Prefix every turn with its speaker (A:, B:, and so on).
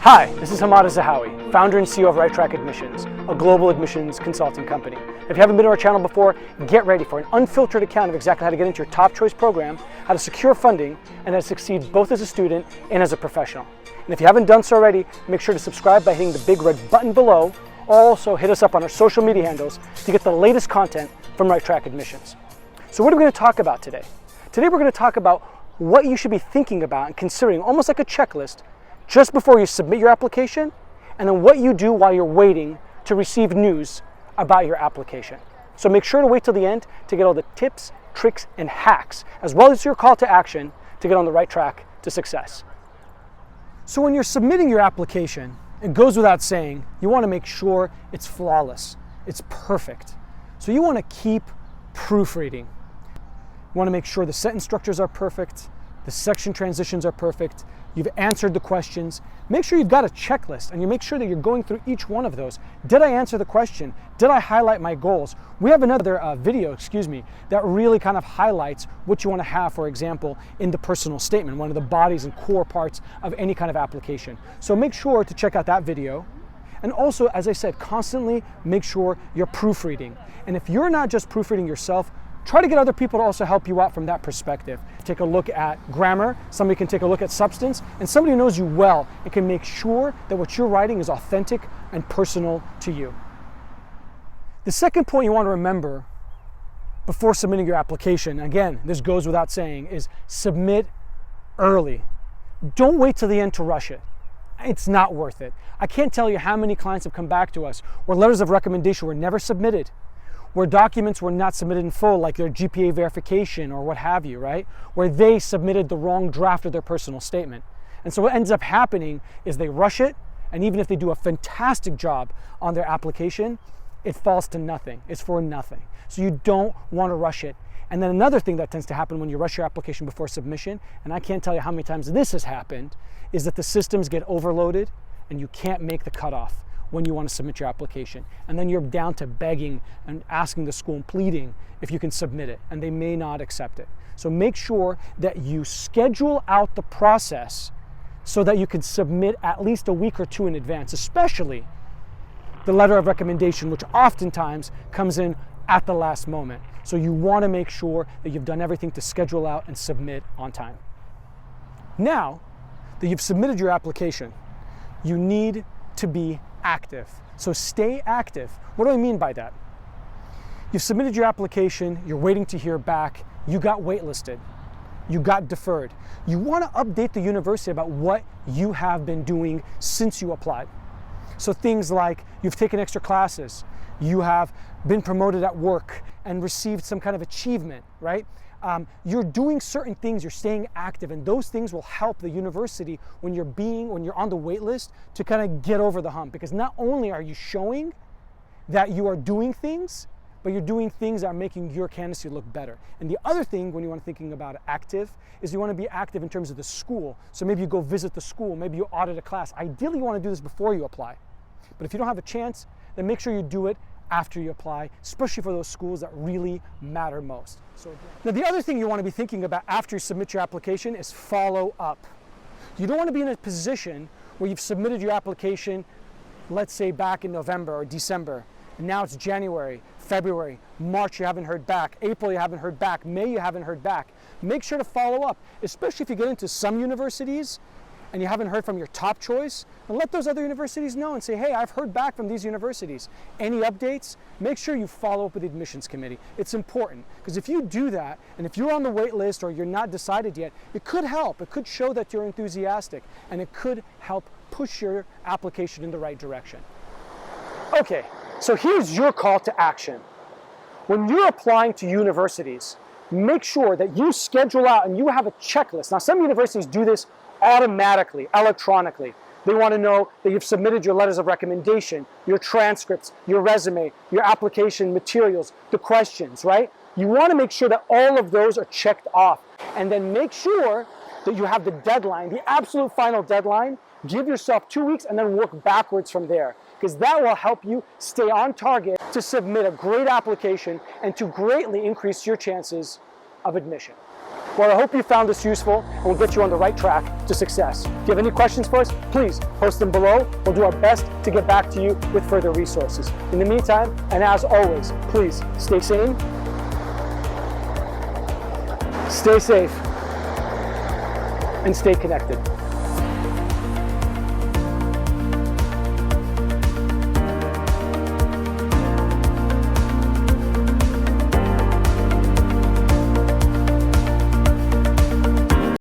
A: Hi, this is Hamada Zahawi, founder and CEO of Right Track Admissions, a global admissions consulting company. If you haven't been to our channel before, get ready for an unfiltered account of exactly how to get into your top choice program, how to secure funding, and how to succeed both as a student and as a professional. And if you haven't done so already, make sure to subscribe by hitting the big red button below. Also, hit us up on our social media handles to get the latest content from Right Track Admissions. So what are we going to talk about today? Today we're going to talk about what you should be thinking about and considering, almost like a checklist, just before you submit your application, and then what you do while you're waiting to receive news about your application. So make sure to wait till the end to get all the tips, tricks, and hacks, as well as your call to action to get on the right track to success. So when you're submitting your application, it goes without saying, you want to make sure it's flawless, it's perfect. So you want to keep proofreading. You want to make sure the sentence structures are perfect, the section transitions are perfect, you've answered the questions. Make sure you've got a checklist and you make sure that you're going through each one of those. Did I answer the question? Did I highlight my goals? We have another video, that really kind of highlights what you want to have, for example, in the personal statement, one of the bodies and core parts of any kind of application. So make sure to check out that video. And also, as I said, constantly make sure you're proofreading. And if you're not just proofreading yourself, try to get other people to also help you out from that perspective. Take a look at grammar, somebody can take a look at substance, and somebody who knows you well and can make sure that what you're writing is authentic and personal to you. The second point you want to remember before submitting your application, again, this goes without saying, is submit early. Don't wait till the end to rush it. It's not worth it. I can't tell you how many clients have come back to us where letters of recommendation were never submitted, where documents were not submitted in full, like their GPA verification or what have you, right? Where they submitted the wrong draft of their personal statement. And so what ends up happening is they rush it, and even if they do a fantastic job on their application, it falls to nothing. It's for nothing. So you don't want to rush it. And then another thing that tends to happen when you rush your application before submission, and I can't tell you how many times this has happened, is that the systems get overloaded and you can't make the cutoff when you want to submit your application. And then you're down to begging and asking the school and pleading if you can submit it, and they may not accept it. So make sure that you schedule out the process so that you can submit at least a week or two in advance, especially the letter of recommendation, which oftentimes comes in at the last moment. So you want to make sure that you've done everything to schedule out and submit on time. Now that you've submitted your application, you need to be active. So stay active. What do I mean by that? You've submitted your application, you're waiting to hear back, you got waitlisted, you got deferred. You want to update the university about what you have been doing since you applied. So things like you've taken extra classes, you have been promoted at work and received some kind of achievement, right? You're doing certain things, you're staying active, and those things will help the university when you're on the wait list to kind of get over the hump. Because not only are you showing that you are doing things, but you're doing things that are making your candidacy look better. And the other thing when you want to thinking about active is you want to be active in terms of the school. So maybe you go visit the school, maybe you audit a class. Ideally you want to do this before you apply. But if you don't have a chance, then make sure you do it after you apply, especially for those schools that really matter most. Now the other thing you want to be thinking about after you submit your application is follow up. You don't want to be in a position where you've submitted your application, let's say back in November or December, and now it's January, February, March, you haven't heard back, April you haven't heard back, May you haven't heard back. Make sure to follow up, especially if you get into some universities and you haven't heard from your top choice, and let those other universities know and say, hey, I've heard back from these universities. Any updates? Make sure you follow up with the admissions committee. It's important, because if you do that, and if you're on the wait list or you're not decided yet, it could help. It could show that you're enthusiastic, and it could help push your application in the right direction. Okay, so here's your call to action. When you're applying to universities, make sure that you schedule out and you have a checklist. Now, some universities do this automatically, electronically. They want to know that you've submitted your letters of recommendation, your transcripts, your resume, your application materials, the questions, right? You want to make sure that all of those are checked off. And then make sure that you have the deadline, the absolute final deadline. Give yourself 2 weeks and then work backwards from there, because that will help you stay on target to submit a great application and to greatly increase your chances of admission. Well, I hope you found this useful and will get you on the right track to success. If you have any questions for us, please post them below. We'll do our best to get back to you with further resources. In the meantime, and as always, please stay sane, stay safe, and stay connected.